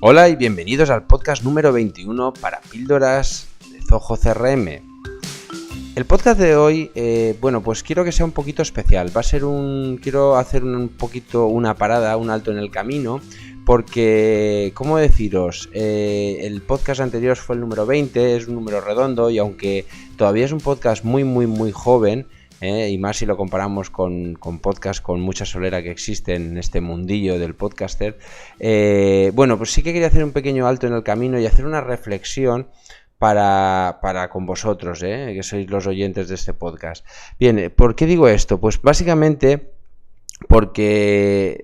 Hola y bienvenidos al podcast número 21 para píldoras de Zoho CRM. El podcast de hoy, pues quiero que sea un poquito especial. Quiero hacer un poquito una parada, un alto en el camino, porque, ¿cómo deciros? El podcast anterior fue el número 20, es un número redondo y aunque todavía es un podcast muy joven, y más si lo comparamos con podcasts con mucha solera que existen en este mundillo del podcaster, pues sí que quería hacer un pequeño alto en el camino y hacer una reflexión para con vosotros, que sois los oyentes de este podcast. Bien, ¿por qué digo esto? Pues básicamente porque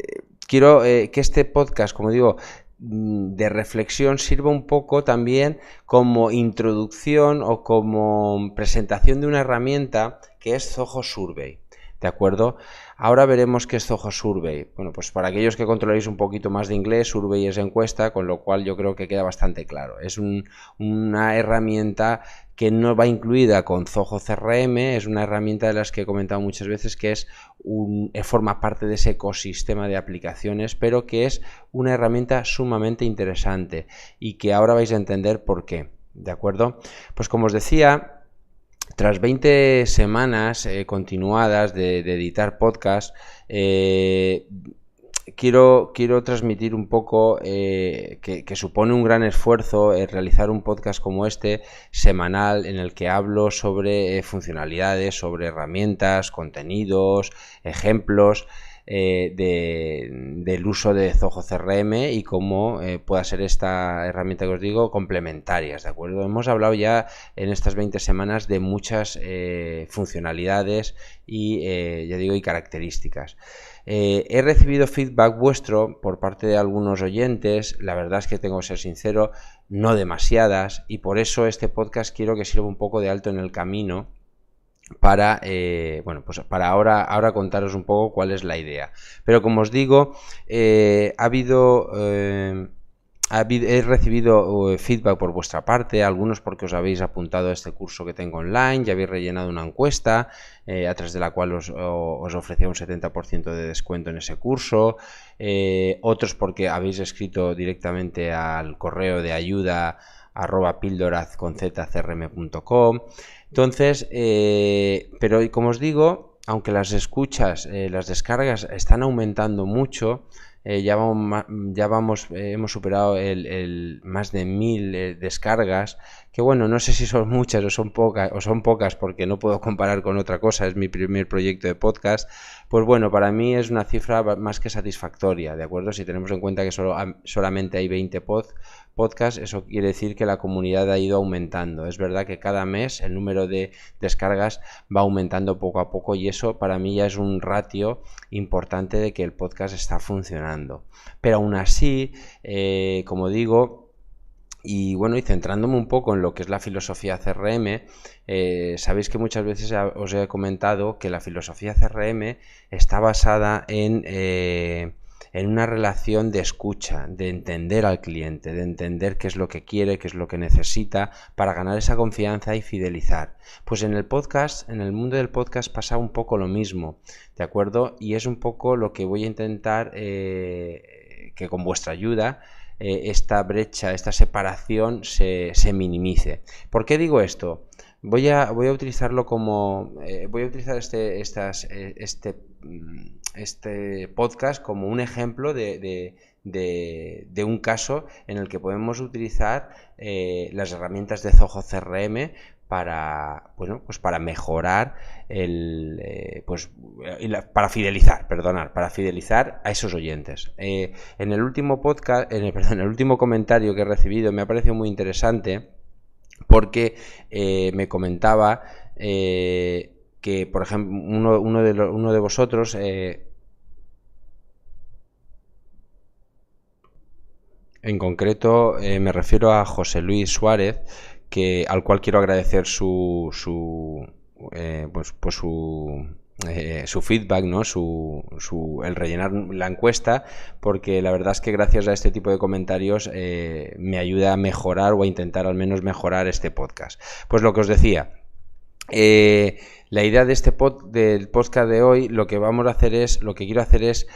quiero que este podcast, como digo, de reflexión sirva un poco también como introducción o como presentación de una herramienta que es Zoho Survey, ¿de acuerdo? Ahora veremos qué es Zoho Survey. Bueno, pues para aquellos que controléis un poquito más de inglés, Survey es encuesta, con lo cual yo creo que queda bastante claro. Es una herramienta que no va incluida con Zoho CRM, es una herramienta de las que he comentado muchas veces que forma parte de ese ecosistema de aplicaciones, pero que es una herramienta sumamente interesante y que ahora vais a entender por qué, ¿de acuerdo? Pues como os decía, tras 20 semanas continuadas de editar podcast, quiero transmitir un poco que supone un gran esfuerzo realizar un podcast como este, semanal, en el que hablo sobre funcionalidades, sobre herramientas, contenidos, ejemplos del uso de Zoho CRM y cómo pueda ser esta herramienta que os digo complementarias, ¿de acuerdo? Hemos hablado ya en estas 20 semanas de muchas funcionalidades y y características. He recibido feedback vuestro por parte de algunos oyentes, la verdad es que tengo que ser sincero, no demasiadas, y por eso este podcast quiero que sirva un poco de alto en el camino para ahora contaros un poco cuál es la idea. Pero como os digo, he recibido feedback por vuestra parte, algunos porque os habéis apuntado a este curso que tengo online, ya habéis rellenado una encuesta a través de la cual os ofrecía un 70% de descuento en ese curso, otros porque habéis escrito directamente al correo de ayuda @pildorazconzcrm.com. Entonces, pero como os digo, aunque las escuchas, las descargas están aumentando mucho, hemos superado el más de 1000 descargas, que bueno, no sé si son muchas o son pocas porque no puedo comparar con otra cosa, es mi primer proyecto de podcast. Pues bueno, para mí es una cifra más que satisfactoria, ¿de acuerdo? Si tenemos en cuenta que solamente hay 20 podcasts, eso quiere decir que la comunidad ha ido aumentando. Es verdad que cada mes el número de descargas va aumentando poco a poco y eso para mí ya es un ratio importante de que el podcast está funcionando. Pero aún así, como digo, y centrándome un poco en lo que es la filosofía CRM, sabéis que muchas veces os he comentado que la filosofía CRM está basada en una relación de escucha, de entender al cliente, de entender qué es lo que quiere, qué es lo que necesita para ganar esa confianza y fidelizar. Pues en el podcast, en el mundo del podcast pasa un poco lo mismo, ¿de acuerdo? Y es un poco lo que voy a intentar que con vuestra ayuda esta brecha, esta separación se minimice. ¿Por qué digo esto? Voy a utilizarlo como voy a utilizar este podcast como un ejemplo de un caso en el que podemos utilizar las herramientas de Zoho CRM para mejorar para fidelizar a esos oyentes. En el último podcast, en el último comentario que he recibido me ha parecido muy interesante porque me comentaba que, por ejemplo, uno de vosotros en concreto me refiero a José Luis Suárez, al cual quiero agradecer su feedback, ¿no? El rellenar la encuesta, porque la verdad es que gracias a este tipo de comentarios me ayuda a mejorar o a intentar al menos mejorar este podcast. Pues lo que os decía, la idea de del podcast de hoy, lo que quiero hacer es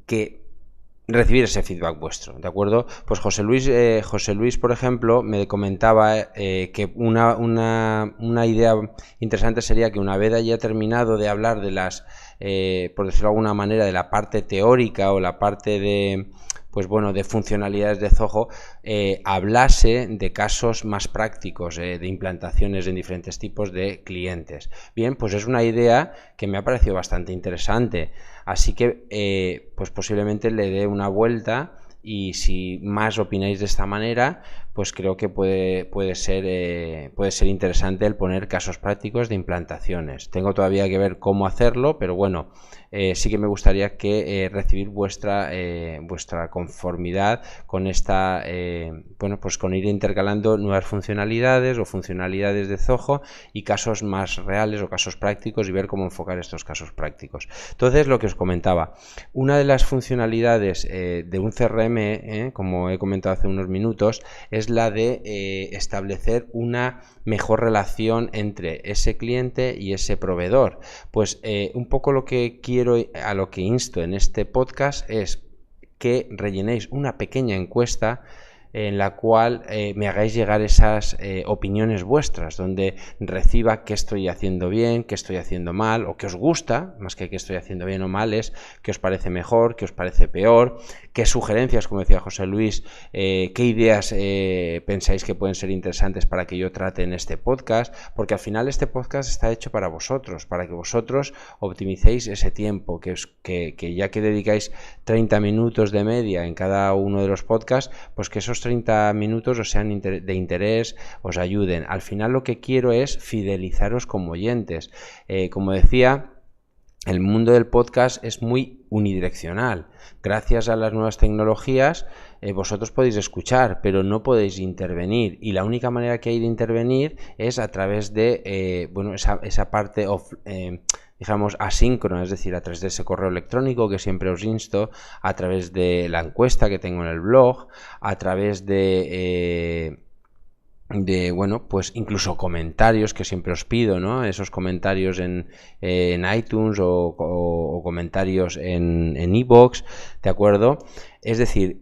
que recibir ese feedback vuestro, ¿de acuerdo? Pues José Luis, por ejemplo, me comentaba que una idea interesante sería que una vez haya terminado de hablar de las, por decirlo de alguna manera, de la parte teórica o la parte de, pues bueno, de funcionalidades de Zoho, hablase de casos más prácticos, de implantaciones en diferentes tipos de clientes. Bien, pues es una idea que me ha parecido bastante interesante, así que pues posiblemente le dé una vuelta, y si más opináis de esta manera, pues creo que puede ser interesante el poner casos prácticos de implantaciones. Tengo todavía que ver cómo hacerlo, pero bueno, sí que me gustaría que recibir vuestra conformidad con esta, bueno, pues con ir intercalando nuevas funcionalidades o funcionalidades de Zoho y casos más reales o casos prácticos, y ver cómo enfocar estos casos prácticos. Entonces, lo que os comentaba, una de las funcionalidades de un CRM, como he comentado hace unos minutos, es la de establecer una mejor relación entre ese cliente y ese proveedor. Pues un poco lo que quiero, a lo que insto en este podcast, es que rellenéis una pequeña encuesta en la cual me hagáis llegar esas opiniones vuestras, donde reciba qué estoy haciendo bien, qué estoy haciendo mal, o qué os gusta, más que qué estoy haciendo bien o mal, es qué os parece mejor, qué os parece peor, qué sugerencias, como decía José Luis, qué ideas pensáis que pueden ser interesantes para que yo trate en este podcast, porque al final este podcast está hecho para vosotros, para que vosotros optimicéis ese tiempo, que ya que dedicáis 30 minutos de media en cada uno de los podcasts, pues que esos 30 minutos os sean de interés, os ayuden. Al final lo que quiero es fidelizaros como oyentes. Como decía, el mundo del podcast es muy unidireccional. Gracias a las nuevas tecnologías, vosotros podéis escuchar, pero no podéis intervenir, y la única manera que hay de intervenir es a través de bueno, esa parte digamos asíncrona, es decir, a través de ese correo electrónico que siempre os insto, a través de la encuesta que tengo en el blog, a través de bueno, pues incluso comentarios que siempre os pido, ¿no? Esos comentarios en iTunes o comentarios en iVoox, ¿de acuerdo? Es decir,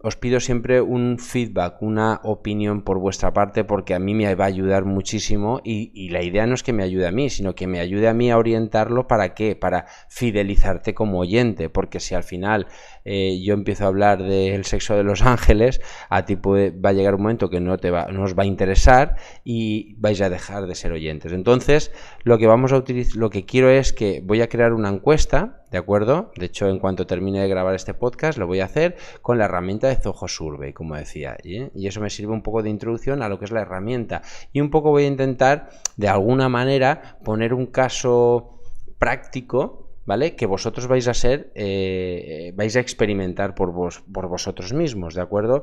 os pido siempre un feedback, una opinión por vuestra parte, porque a mí me va a ayudar muchísimo, y la idea no es que me ayude a mí, sino que me ayude a mí a orientarlo. ¿Para qué? Para fidelizarte como oyente, porque si al final yo empiezo a hablar del sexo de los ángeles, a ti va a llegar un momento que no os va a interesar y vais a dejar de ser oyentes. Entonces, lo que quiero es que voy a crear una encuesta, ¿de acuerdo? De hecho, en cuanto termine de grabar este podcast, lo voy a hacer con la herramienta de Zoho Survey, como decía, y eso me sirve un poco de introducción a lo que es la herramienta, y un poco voy a intentar de alguna manera poner un caso práctico, ¿vale? Que vosotros vais a experimentar por vosotros mismos, ¿de acuerdo?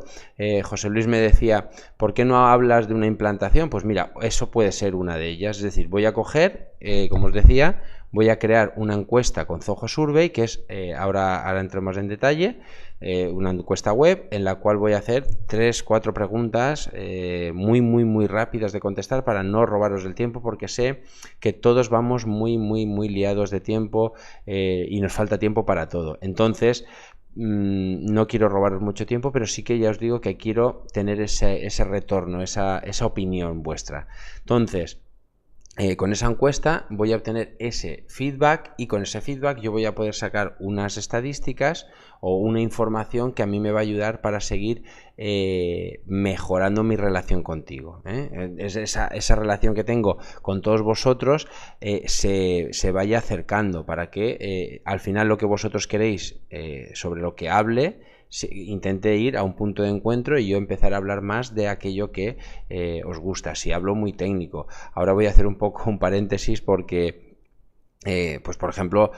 José Luis me decía, ¿por qué no hablas de una implantación? Pues mira, eso puede ser una de ellas. Es decir, voy a coger, como os decía, voy a crear una encuesta con Zoho Survey, que es, ahora entremos en detalle, una encuesta web en la cual voy a hacer 3-4 preguntas muy rápidas de contestar, para no robaros el tiempo, porque sé que todos vamos muy liados de tiempo, y nos falta tiempo para todo. Entonces, no quiero robaros mucho tiempo, pero sí que ya os digo que quiero tener ese retorno, esa opinión vuestra. Entonces, con esa encuesta voy a obtener ese feedback, y con ese feedback yo voy a poder sacar unas estadísticas o una información que a mí me va a ayudar para seguir mejorando mi relación contigo. Esa relación que tengo con todos vosotros se vaya acercando, para que al final lo que vosotros queréis, sobre lo que hable, intente ir a un punto de encuentro, y yo empezar a hablar más de aquello que os gusta. Si hablo muy técnico, ahora voy a hacer un poco un paréntesis, porque pues por ejemplo,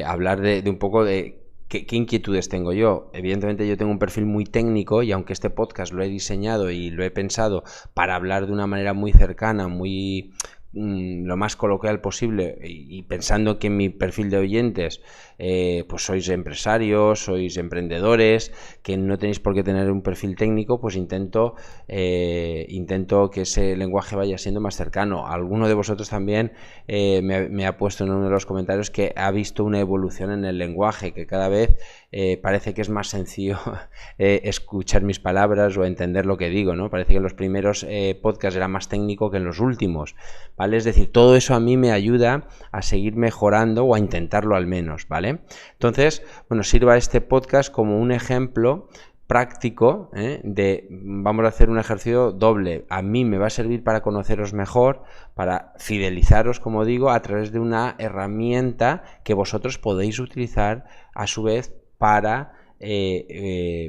hablar de un poco de ¿qué inquietudes tengo yo? Evidentemente yo tengo un perfil muy técnico, y aunque este podcast lo he diseñado y lo he pensado para hablar de una manera muy cercana, muy lo más coloquial posible y pensando que en mi perfil de oyentes pues sois empresarios, sois emprendedores, que no tenéis por qué tener un perfil técnico, pues intento que ese lenguaje vaya siendo más cercano. Alguno de vosotros también me ha puesto en uno de los comentarios que ha visto una evolución en el lenguaje, que cada vez parece que es más sencillo escuchar mis palabras o entender lo que digo, ¿no? Parece que en los primeros podcasts era más técnico que en los últimos, ¿vale? Es decir, todo eso a mí me ayuda a seguir mejorando o a intentarlo al menos, ¿vale? Entonces, bueno, sirva este podcast como un ejemplo práctico de vamos a hacer un ejercicio doble. A mí me va a servir para conoceros mejor, para fidelizaros, como digo, a través de una herramienta que vosotros podéis utilizar a su vez para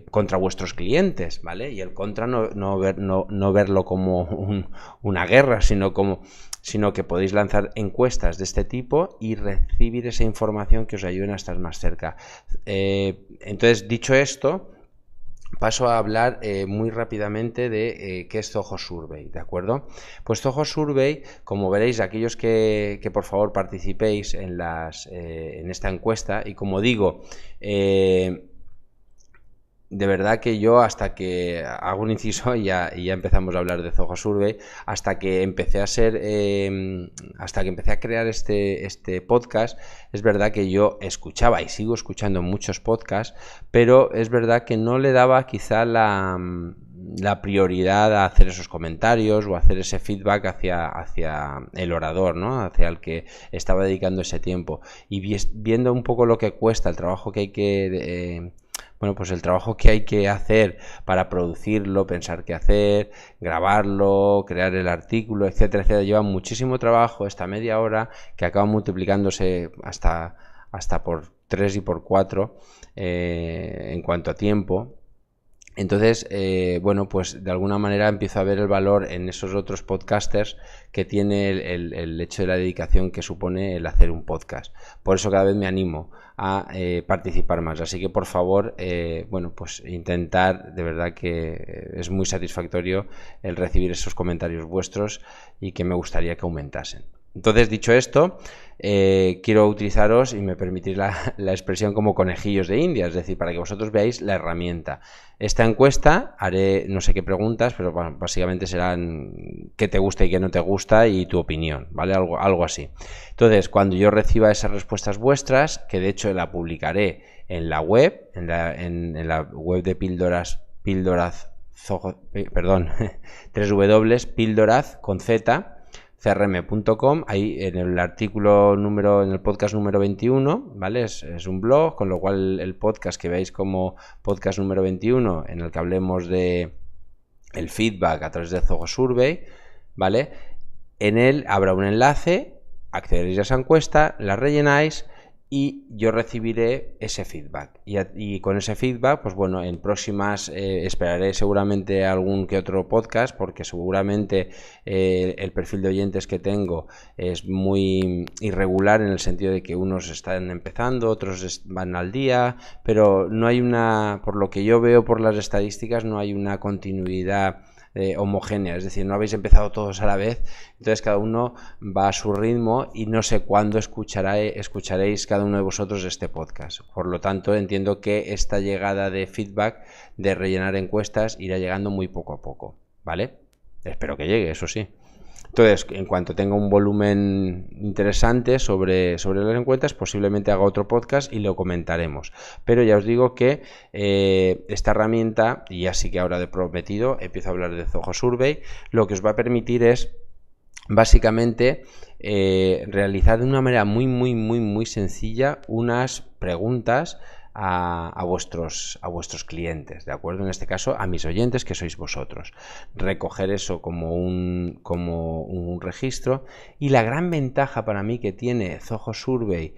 contra vuestros clientes, ¿vale? Y el contra no verlo como una guerra, sino que podéis lanzar encuestas de este tipo y recibir esa información que os ayude a estar más cerca. Entonces, dicho esto, paso a hablar muy rápidamente de qué es Zoho Survey, ¿de acuerdo? Pues Zoho Survey, como veréis, aquellos que por favor participéis en esta encuesta, y como digo, de verdad que yo, hasta que hago un inciso y ya empezamos a hablar de Zoho Survey, hasta que empecé a crear este podcast, es verdad que yo escuchaba y sigo escuchando muchos podcasts, pero es verdad que no le daba quizá la prioridad a hacer esos comentarios o hacer ese feedback hacia el orador, ¿no? Hacia el que estaba dedicando ese tiempo. Y viendo un poco lo que cuesta, el trabajo que hay que el trabajo que hay que hacer para producirlo, pensar qué hacer, grabarlo, crear el artículo, etcétera, etcétera, lleva muchísimo trabajo, esta media hora que acaba multiplicándose hasta por 3 y por 4 en cuanto a tiempo. Entonces, pues de alguna manera empiezo a ver el valor en esos otros podcasters que tiene el hecho de la dedicación que supone el hacer un podcast. Por eso cada vez me animo a participar más. Así que por favor, pues intentar, de verdad que es muy satisfactorio el recibir esos comentarios vuestros y que me gustaría que aumentasen. Entonces, dicho esto, quiero utilizaros, y me permitís la expresión, como conejillos de India, es decir, para que vosotros veáis la herramienta. Esta encuesta, haré no sé qué preguntas, pero bueno, básicamente serán qué te gusta y qué no te gusta y tu opinión, ¿vale? Algo así. Entonces, cuando yo reciba esas respuestas vuestras, que de hecho la publicaré en la web, en la web de www.píldoraz con Z, crm.com, ahí en el artículo en el podcast número 21, ¿vale? Es un blog, con lo cual el podcast que veis como podcast número 21, en el que hablemos de el feedback a través de Zoho Survey, ¿vale? En él habrá un enlace, accederéis a esa encuesta, la rellenáis y yo recibiré ese feedback. Y con ese feedback, pues bueno, en próximas esperaré seguramente algún que otro podcast, porque seguramente el perfil de oyentes que tengo es muy irregular, en el sentido de que unos están empezando, otros van al día, pero no hay por lo que yo veo por las estadísticas, no hay una continuidad homogénea, es decir, no habéis empezado todos a la vez, entonces cada uno va a su ritmo y no sé cuándo escucharéis cada uno de vosotros este podcast. Por lo tanto, entiendo que esta llegada de feedback, de rellenar encuestas, irá llegando muy poco a poco, ¿vale? Espero que llegue, eso sí. Entonces, en cuanto tenga un volumen interesante sobre las encuestas, posiblemente haga otro podcast y lo comentaremos. Pero ya os digo que esta herramienta, y así que ahora de prometido, empiezo a hablar de Zoho Survey, lo que os va a permitir es básicamente realizar de una manera muy, muy, muy, muy sencilla unas preguntas a vuestros clientes, ¿de acuerdo? En este caso, a mis oyentes, que sois vosotros. Recoger eso como un registro. Y la gran ventaja para mí que tiene Zoho Survey,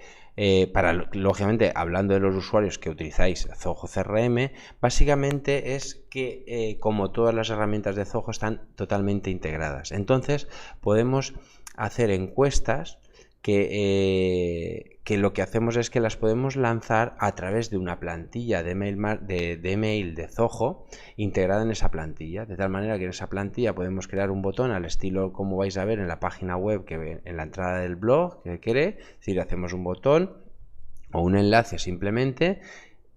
lógicamente, hablando de los usuarios que utilizáis Zoho CRM, básicamente es que, como todas las herramientas de Zoho, están totalmente integradas. Entonces, podemos hacer encuestas que que lo que hacemos es que las podemos lanzar a través de una plantilla de email de Zoho integrada en esa plantilla, de tal manera que en esa plantilla podemos crear un botón al estilo como vais a ver en la página web, que en la entrada del blog que queréis, es decir, hacemos un botón o un enlace simplemente,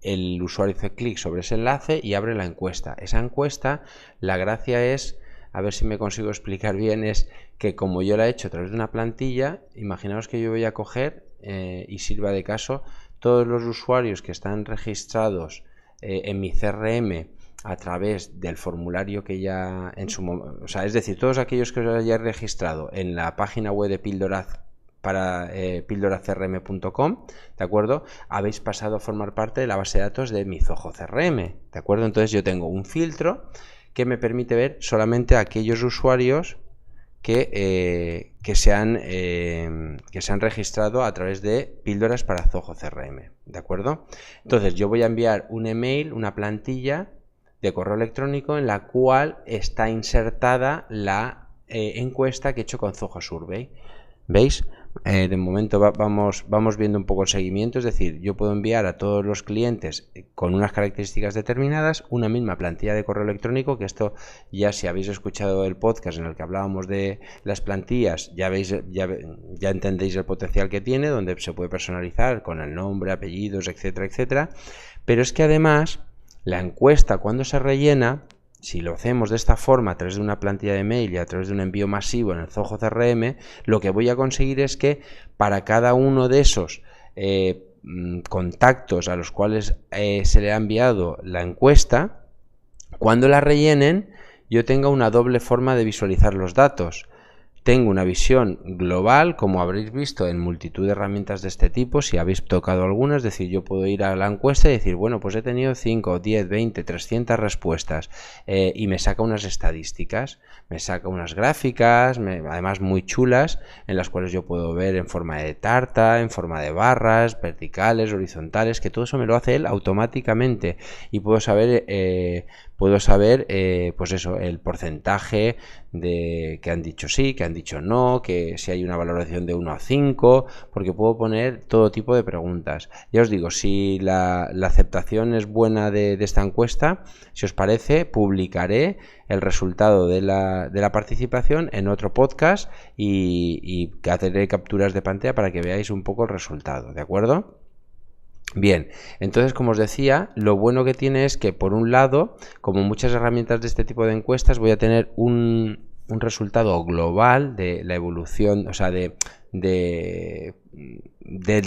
el usuario hace clic sobre ese enlace y abre la encuesta. Esa encuesta, la gracia es, a ver si me consigo explicar bien, es que como yo la he hecho a través de una plantilla, imaginaos que yo voy a coger y sirva de caso todos los usuarios que están registrados en mi CRM a través del formulario que ya en su momento, o sea, es decir, todos aquellos que os hayáis registrado en la página web de Píldoras para pildoracrm.com, ¿de acuerdo? Habéis pasado a formar parte de la base de datos de mi Zoho CRM, ¿de acuerdo? Entonces yo tengo un filtro que me permite ver solamente a aquellos usuarios que se han registrado a través de Píldoras para Zoho CRM, ¿de acuerdo? Entonces yo voy a enviar un email, una plantilla de correo electrónico en la cual está insertada la encuesta que he hecho con Zoho Survey. ¿Veis? De momento vamos viendo un poco el seguimiento, es decir, yo puedo enviar a todos los clientes con unas características determinadas una misma plantilla de correo electrónico, que esto ya, si habéis escuchado el podcast en el que hablábamos de las plantillas, ya entendéis el potencial que tiene, donde se puede personalizar con el nombre, apellidos, etcétera, etcétera. Pero es que además la encuesta, cuando se rellena, si lo hacemos de esta forma a través de una plantilla de mail y a través de un envío masivo en el Zoho CRM, lo que voy a conseguir es que para cada uno de esos contactos a los cuales se le ha enviado la encuesta, cuando la rellenen, yo tenga una doble forma de visualizar los datos. Tengo una visión global, como habréis visto en multitud de herramientas de este tipo, si habéis tocado algunas, es decir, yo puedo ir a la encuesta y decir, bueno, pues he tenido 5, 10, 20, 300 respuestas y me saca unas estadísticas, me saca unas gráficas, además muy chulas, en las cuales yo puedo ver en forma de tarta, en forma de barras, verticales, horizontales, que todo eso me lo hace él automáticamente y puedo saber pues eso, el porcentaje de que han dicho sí, que han dicho no, que si hay una valoración de 1 a 5, porque puedo poner todo tipo de preguntas. Ya os digo, si la aceptación es buena de esta encuesta, si os parece, publicaré el resultado de la participación en otro podcast y haré capturas de pantalla para que veáis un poco el resultado, ¿de acuerdo? Bien, entonces, como os decía, lo bueno que tiene es que, por un lado, como muchas herramientas de este tipo de encuestas, voy a tener un resultado global de la evolución, o sea, del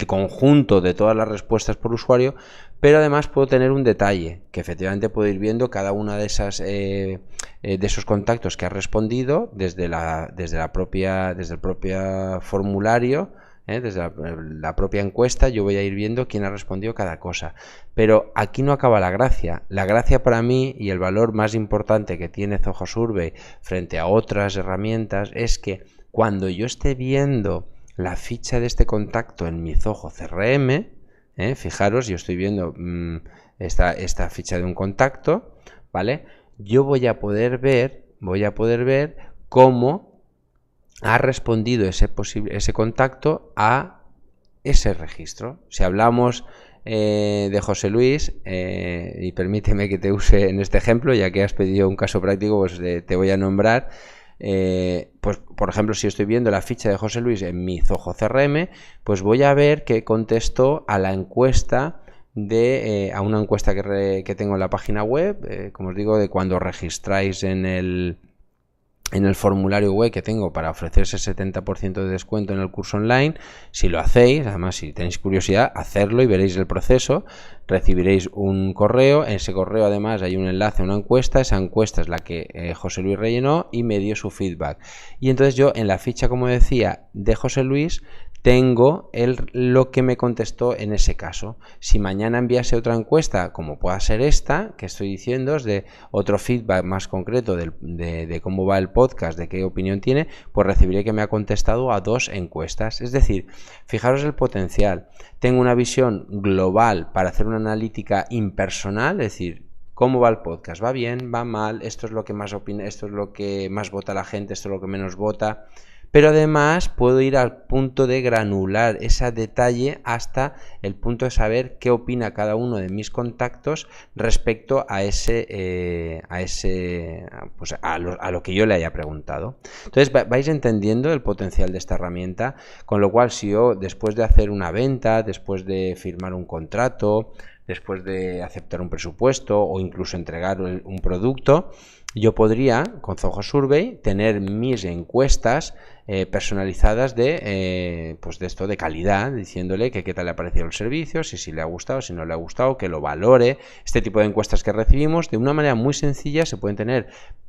conjunto de todas las respuestas por usuario, pero además puedo tener un detalle, que efectivamente puedo ir viendo cada una de esas de esos contactos que ha respondido desde el propio formulario. Desde la propia encuesta yo voy a ir viendo quién ha respondido cada cosa, pero aquí no acaba la gracia. La gracia para mí y el valor más importante que tiene Zoho Survey frente a otras herramientas es que cuando yo esté viendo la ficha de este contacto en mi Zoho CRM, fijaros, yo estoy viendo esta ficha de un contacto, ¿vale? Yo voy a poder ver cómo ha respondido ese contacto a ese registro. Si hablamos de José Luis, y permíteme que te use en este ejemplo, ya que has pedido un caso práctico, pues te voy a nombrar. Pues por ejemplo, si estoy viendo la ficha de José Luis en mi Zoho CRM, pues voy a ver que contestó a la encuesta a una encuesta que tengo en la página web, como os digo, de cuando registráis en el formulario web que tengo para ofrecer ese 70% de descuento en el curso online. Si lo hacéis, además si tenéis curiosidad, hacerlo y veréis el proceso. Recibiréis un correo, en ese correo además hay un enlace a una encuesta, esa encuesta es la que José Luis rellenó y me dio su feedback. Y entonces yo en la ficha, como decía, de José Luis tengo lo que me contestó en ese caso. Si mañana enviase otra encuesta, como pueda ser esta que estoy diciendo, es de otro feedback más concreto de cómo va el podcast, de qué opinión tiene, pues recibiré que me ha contestado a 2 encuestas. Es decir, fijaros el potencial. Tengo una visión global para hacer una analítica impersonal, es decir, ¿cómo va el podcast? ¿Va bien? ¿Va mal? Esto es lo que más opina, esto es lo que más vota la gente, esto es lo que menos vota. pero además puedo ir al punto de granular ese detalle hasta el punto de saber qué opina cada uno de mis contactos respecto a lo que yo le haya preguntado. Entonces vais entendiendo el potencial de esta herramienta, con lo cual si yo después de hacer una venta, después de firmar un contrato, después de aceptar un presupuesto o incluso entregar un producto, yo podría con Zoho Survey tener mis encuestas personalizadas de esto de calidad, diciéndole que qué tal le ha parecido el servicio, si le ha gustado, si no le ha gustado, que lo valore. Este tipo de encuestas que recibimos de una manera muy sencilla se pueden tener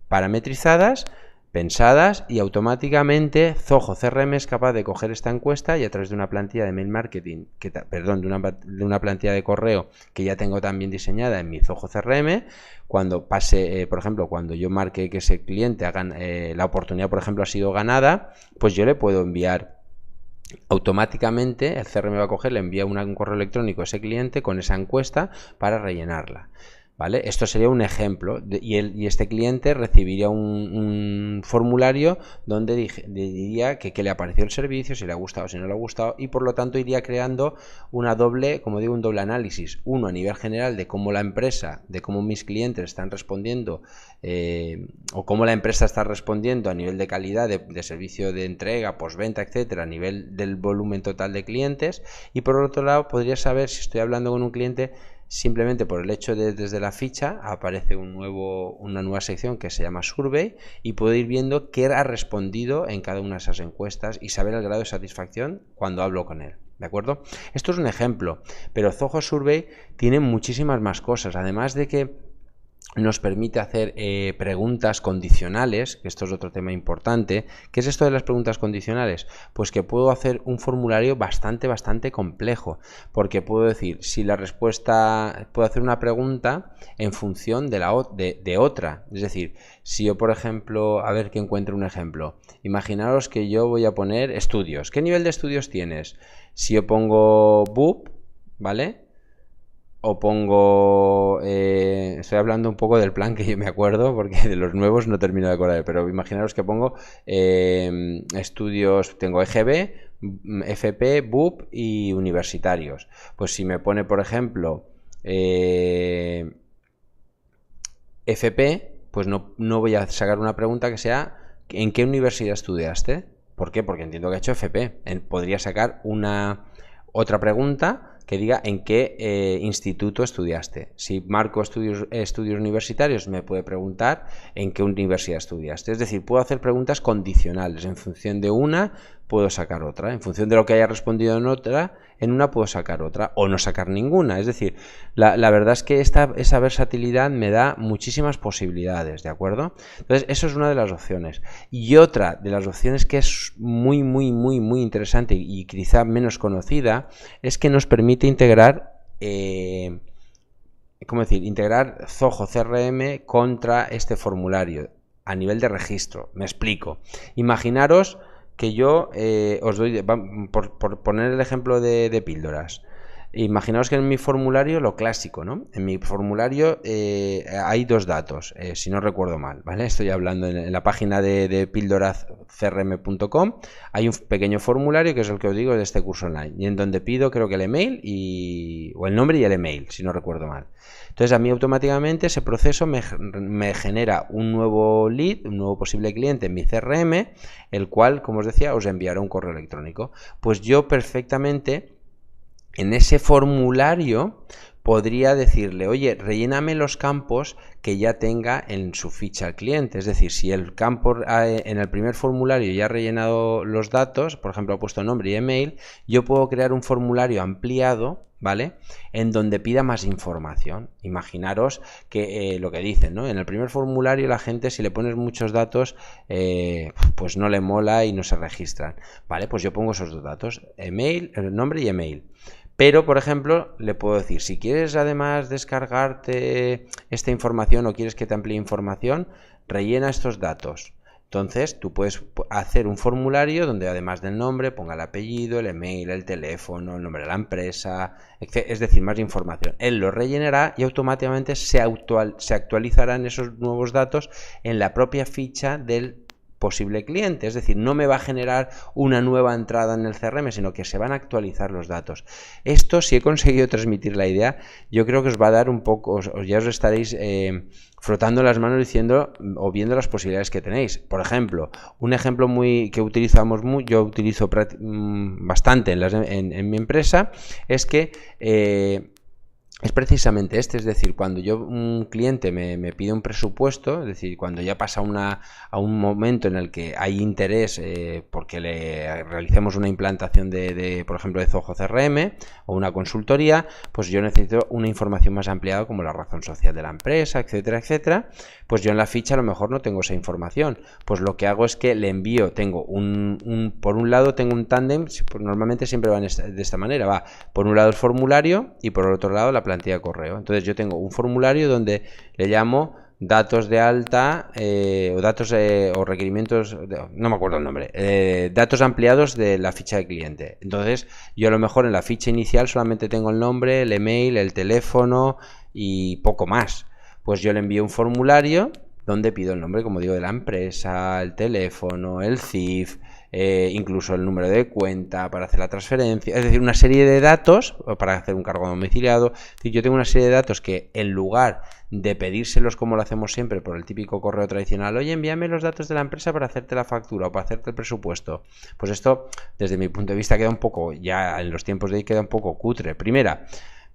parametrizadas, pensadas, y automáticamente Zoho CRM es capaz de coger esta encuesta y a través de una plantilla de mail marketing, de una plantilla de correo que ya tengo también diseñada en mi Zoho CRM, cuando pase, por ejemplo, cuando yo marque que ese cliente haga la oportunidad, por ejemplo, ha sido ganada, pues yo le puedo enviar automáticamente, el CRM va a coger, le envía un correo electrónico a ese cliente con esa encuesta para rellenarla. ¿Vale? Esto sería un ejemplo y este cliente recibiría un formulario donde diría que qué le ha parecido el servicio, si le ha gustado, si no le ha gustado, y por lo tanto iría creando un doble análisis, uno a nivel general de cómo la empresa, de cómo mis clientes están respondiendo o cómo la empresa está respondiendo a nivel de calidad de servicio de entrega, postventa, etcétera, a nivel del volumen total de clientes, y por otro lado podría saber si estoy hablando con un cliente simplemente por el hecho de desde la ficha aparece una nueva sección que se llama Survey y puedo ir viendo qué ha respondido en cada una de esas encuestas y saber el grado de satisfacción cuando hablo con él. ¿De acuerdo? Esto es un ejemplo, pero Zoho Survey tiene muchísimas más cosas, además de que nos permite hacer preguntas condicionales, que esto es otro tema importante. ¿Qué es esto de las preguntas condicionales? Pues que puedo hacer un formulario bastante complejo, porque puedo decir, si la respuesta, puedo hacer una pregunta en función de otra. Es decir, si yo, por ejemplo, a ver que encuentre un ejemplo, imaginaros que yo voy a poner estudios. ¿Qué nivel de estudios tienes? Si yo pongo BUP, ¿vale? O pongo, estoy hablando un poco del plan que yo me acuerdo, porque de los nuevos no termino de acordar, pero imaginaros que pongo estudios, tengo EGB, FP, BUP y universitarios. Pues si me pone, por ejemplo, FP, pues no voy a sacar una pregunta que sea ¿en qué universidad estudiaste? ¿Por qué? Porque entiendo que ha hecho FP. Podría sacar otra pregunta que diga en qué instituto estudiaste. Si marco estudios universitarios, me puede preguntar en qué universidad estudiaste. Es decir, puedo hacer preguntas condicionales. En función de una, puedo sacar otra. En función de lo que haya respondido en una puedo sacar otra o no sacar ninguna. Es decir, la verdad es que esa versatilidad me da muchísimas posibilidades, ¿de acuerdo? Entonces, eso es una de las opciones. Y otra de las opciones que es muy interesante y quizá menos conocida es que nos permite integrar integrar Zoho CRM contra este formulario a nivel de registro. Me explico. Imaginaros que yo os doy, por poner el ejemplo de píldoras, imaginaos que en mi formulario, lo clásico, ¿no? En mi formulario hay dos datos, si no recuerdo mal, ¿vale? Estoy hablando en la página de pildorascrm.com, hay un pequeño formulario que es el que os digo de este curso online, y en donde pido creo que el email o el nombre y el email, si no recuerdo mal. Entonces a mí automáticamente ese proceso me genera un nuevo lead, un nuevo posible cliente en mi CRM, el cual, como os decía, os enviará un correo electrónico. Pues yo perfectamente en ese formulario podría decirle, oye, relléname los campos que ya tenga en su ficha al cliente. Es decir, si el campo en el primer formulario ya ha rellenado los datos, por ejemplo ha puesto nombre y email, yo puedo crear un formulario ampliado, ¿vale? En donde pida más información. Imaginaros que lo que dicen, ¿no? En el primer formulario la gente, si le pones muchos datos, pues no le mola y no se registran, ¿vale? Pues yo pongo esos dos datos, email, el nombre y email. Pero, por ejemplo, le puedo decir, si quieres además descargarte esta información o quieres que te amplíe información, rellena estos datos. Entonces, tú puedes hacer un formulario donde además del nombre ponga el apellido, el email, el teléfono, el nombre de la empresa, es decir, más información. Él lo rellenará y automáticamente se actualizarán esos nuevos datos en la propia ficha del posible cliente, es decir, no me va a generar una nueva entrada en el CRM, sino que se van a actualizar los datos. Esto, si he conseguido transmitir la idea, yo creo que os va a dar un poco, ya os estaréis frotando las manos diciendo o viendo las posibilidades que tenéis. Por ejemplo, un ejemplo que utilizamos yo utilizo bastante en mi empresa, es que es precisamente este, es decir, cuando un cliente me pide un presupuesto, es decir, cuando ya pasa a un momento en el que hay interés porque le realicemos una implantación por ejemplo, de Zoho CRM o una consultoría, pues yo necesito una información más ampliada como la razón social de la empresa, etcétera, etcétera. Pues yo en la ficha a lo mejor no tengo esa información. Pues lo que hago es que le envío, por un lado tengo un tándem, normalmente siempre van de esta manera, va por un lado el formulario y por otro lado la plantilla de correo. Entonces yo tengo un formulario donde le llamo datos de alta o datos o requerimientos, no me acuerdo el nombre, datos ampliados de la ficha de cliente. Entonces yo a lo mejor en la ficha inicial solamente tengo el nombre, el email, el teléfono y poco más. Pues yo le envío un formulario donde pido el nombre, como digo, de la empresa, el teléfono, el CIF, incluso el número de cuenta para hacer la transferencia, es decir, una serie de datos para hacer un cargo domiciliado. Es decir, yo tengo una serie de datos que en lugar de pedírselos como lo hacemos siempre por el típico correo tradicional, oye, envíame los datos de la empresa para hacerte la factura o para hacerte el presupuesto, pues esto desde mi punto de vista queda un poco, ya en los tiempos de hoy queda un poco cutre. Primera,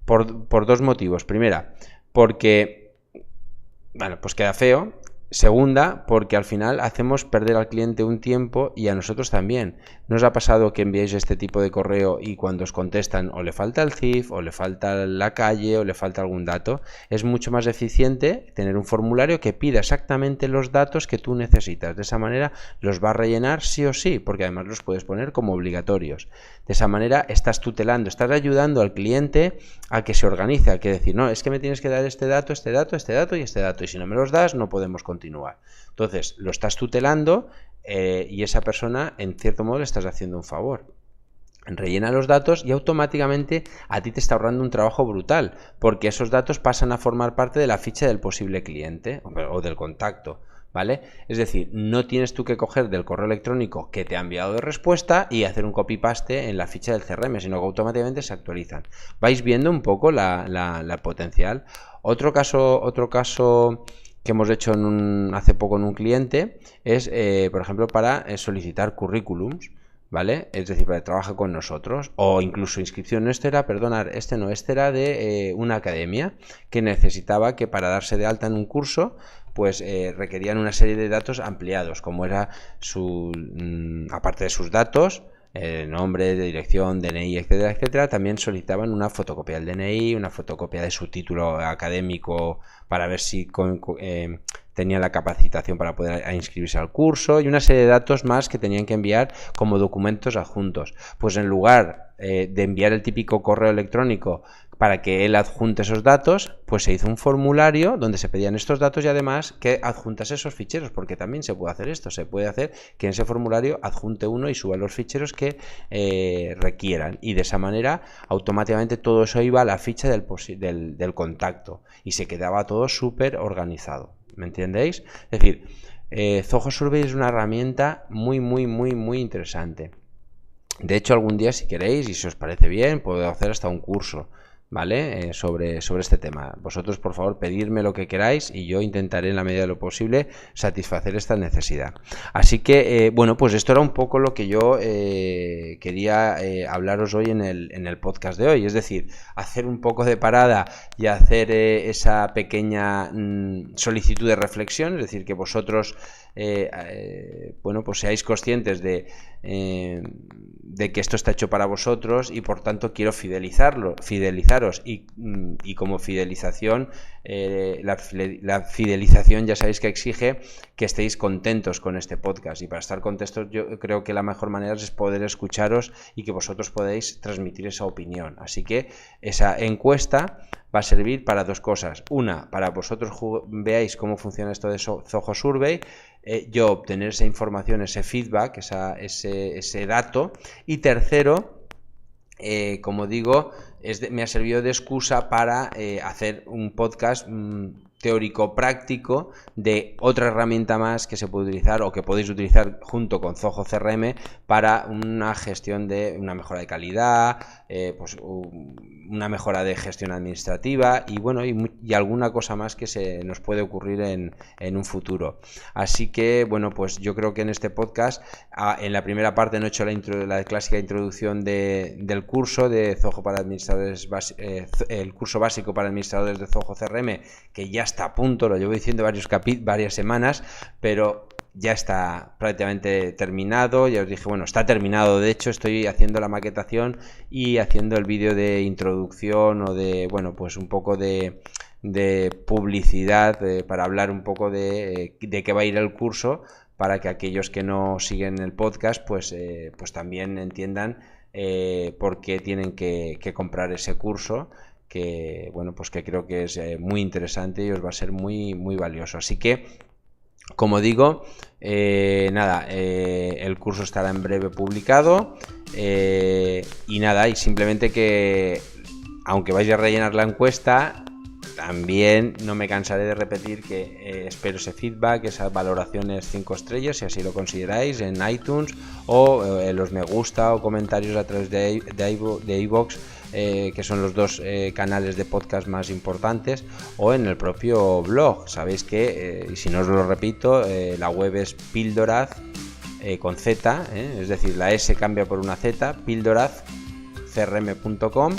por dos motivos. Primera, porque bueno, pues queda feo. Segunda, porque al final hacemos perder al cliente un tiempo y a nosotros también. ¿No os ha pasado que enviáis este tipo de correo y cuando os contestan o le falta el CIF, o le falta la calle, o le falta algún dato? Es mucho más eficiente tener un formulario que pida exactamente los datos que tú necesitas. De esa manera los va a rellenar sí o sí, porque además los puedes poner como obligatorios. De esa manera estás tutelando, estás ayudando al cliente a que se organice, a que decir, no, es que me tienes que dar este dato, este dato, este dato y este dato, y si no me los das no podemos continuar. Entonces lo estás tutelando y esa persona en cierto modo le estás haciendo un favor. Rellena los datos y automáticamente a ti te está ahorrando un trabajo brutal, porque esos datos pasan a formar parte de la ficha del posible cliente o del contacto, ¿vale? Es decir, no tienes tú que coger del correo electrónico que te ha enviado de respuesta y hacer un copy-paste en la ficha del CRM, sino que automáticamente se actualizan. Vais viendo un poco la potencial. Otro caso que hemos hecho hace poco en un cliente es, por ejemplo, para solicitar currículums, ¿vale? Es decir, para que trabaje con nosotros, o incluso inscripción. Este era de una academia que necesitaba que para darse de alta en un curso, pues requerían una serie de datos ampliados, como era aparte de sus datos, nombre, de dirección, DNI, etcétera, etcétera, también solicitaban una fotocopia del DNI, una fotocopia de su título académico para ver si tenía la capacitación para poder inscribirse al curso y una serie de datos más que tenían que enviar como documentos adjuntos. Pues en lugar de enviar el típico correo electrónico para que él adjunte esos datos, pues se hizo un formulario donde se pedían estos datos y además que adjuntase esos ficheros, porque también se puede hacer esto, se puede hacer que en ese formulario adjunte uno y suba los ficheros que requieran, y de esa manera automáticamente todo eso iba a la ficha del contacto y se quedaba todo súper organizado. ¿Me entendéis? Es decir, Zoho Survey es una herramienta muy interesante. De hecho, algún día, si queréis y si os parece bien, puedo hacer hasta un curso, ¿vale? Sobre este tema. Vosotros, por favor, pedidme lo que queráis y yo intentaré en la medida de lo posible satisfacer esta necesidad. Así que, bueno, pues esto era un poco lo que yo quería hablaros hoy en el podcast de hoy. Es decir, hacer un poco de parada y hacer esa pequeña solicitud de reflexión. Es decir, que vosotros, bueno, pues seáis conscientes de que esto está hecho para vosotros y por tanto quiero fidelizaros y como fidelización, la fidelización ya sabéis que exige que estéis contentos con este podcast, y para estar contentos yo creo que la mejor manera es poder escucharos y que vosotros podáis transmitir esa opinión. Así que esa encuesta va a servir para dos cosas. Una, para vosotros veáis cómo funciona esto de Zoho Survey, yo obtener esa información, ese feedback, ese dato. Y tercero, como digo, me ha servido de excusa para hacer un podcast teórico práctico de otra herramienta más que se puede utilizar o que podéis utilizar junto con Zoho CRM para una gestión de una mejora de calidad, pues una mejora de gestión administrativa y bueno, y alguna cosa más que se nos puede ocurrir en un futuro. Así que bueno, pues yo creo que en este podcast, en la primera parte no he hecho la clásica introducción del curso de Zoho para administradores, el curso básico para administradores de Zoho CRM, que ya está a punto, lo llevo diciendo varias semanas, pero ya está prácticamente terminado. Ya os dije, bueno, está terminado, de hecho estoy haciendo la maquetación y haciendo el vídeo de introducción o de, bueno, pues un poco de publicidad para hablar un poco de qué va a ir el curso, para que aquellos que no siguen el podcast pues también entiendan por qué tienen que comprar ese curso, que bueno, pues que creo que es muy interesante y os va a ser muy muy valioso. Así que, como digo, el curso estará en breve publicado y nada, y simplemente que aunque vais a rellenar la encuesta, también no me cansaré de repetir que espero ese feedback, esas valoraciones 5 estrellas, si así lo consideráis, en iTunes, o los me gusta o comentarios a través de iVoox, que son los dos canales de podcast más importantes, o en el propio blog. Sabéis que, y si no os lo repito, la web es Píldoraz con Z, es decir, la S cambia por una Z, pildorazcrm.com.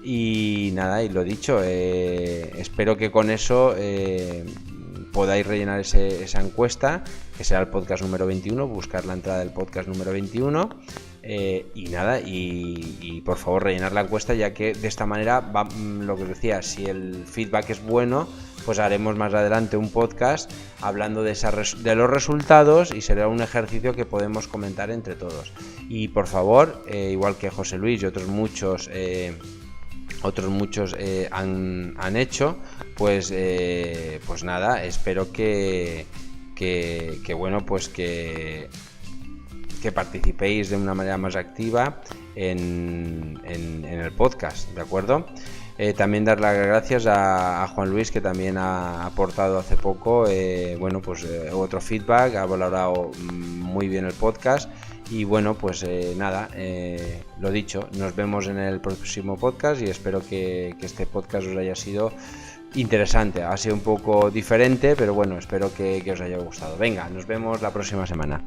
Y nada, y lo dicho, espero que con eso podáis rellenar esa encuesta, que será el podcast número 21, buscar la entrada del podcast número 21, y nada, y por favor rellenar la encuesta, ya que de esta manera, lo que os decía, si el feedback es bueno, pues haremos más adelante un podcast hablando de los resultados, y será un ejercicio que podemos comentar entre todos. Y por favor, igual que José Luis y otros muchos han hecho, pues nada, espero que bueno, pues que participéis de una manera más activa en el podcast, ¿de acuerdo? También dar las gracias a Juan Luis, que también ha aportado hace poco otro feedback, ha valorado muy bien el podcast. Y bueno, pues nada, lo dicho, nos vemos en el próximo podcast y espero que este podcast os haya sido interesante. Ha sido un poco diferente, pero bueno, espero que os haya gustado. Venga, nos vemos la próxima semana.